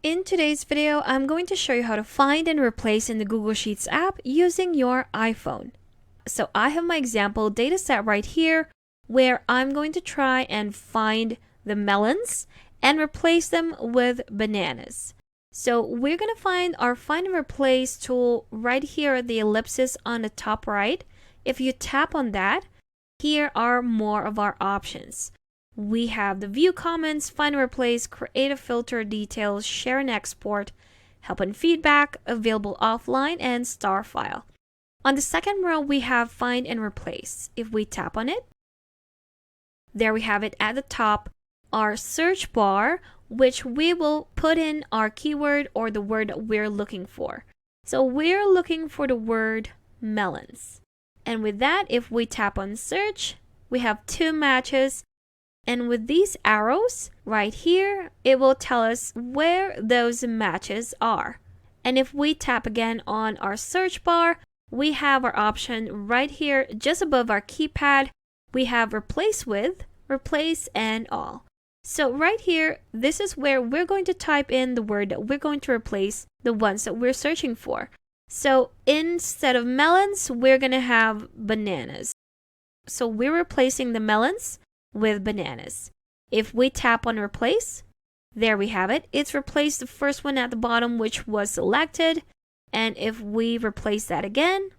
In today's video, I'm going to show you how to find and replace in the Google Sheets app using your iPhone. So I have my example data set right here where I'm going to try and find the melons and replace them with bananas. So we're going to find our find and replace tool right here at the ellipsis on the top right. If you tap on that, here are more of our options. We have the view comments, find and replace, create a filter, details, share and export, help and feedback, available offline, and star file. On the second row, we have find and replace. If we tap on it, there we have it at the top, our search bar, which we will put in our keyword or the word that we're looking for. So we're looking for the word melons. And with that, if we tap on search, we have 2 matches. And with these arrows right here, it will tell us where those matches are. And if we tap again on our search bar, we have our option right here just above our keypad. We have replace with, replace, and all. So right here, this is where we're going to type in the word that we're going to replace the ones that we're searching for. So instead of melons, we're going to have bananas. So we're replacing the melons with bananas. If we tap on replace, there we have it. It's replaced the first one at the bottom, which was selected. And if we replace that again,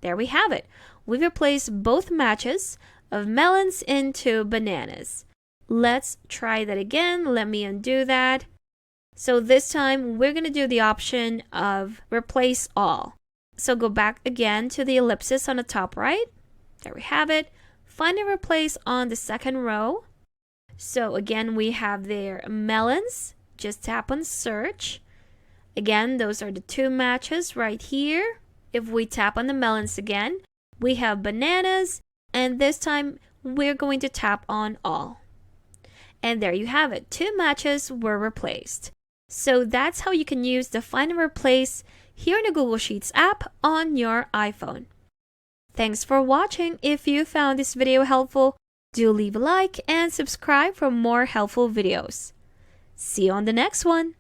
there we have it. We've replaced both matches of melons into bananas. Let's try that again. Let me undo that. So this time we're going to do the option of replace all. So go back again to the ellipsis on the top right. There we have it. Find and replace on the second row. So again, we have there melons. Just tap on search. Again, those are the 2 matches right here. If we tap on the melons again, we have bananas. And this time, we're going to tap on all. And there you have it. 2 matches were replaced. So that's how you can use the find and replace here in the Google Sheets app on your iPhone. Thanks for watching. If you found this video helpful, do leave a like and subscribe for more helpful videos. See you on the next one.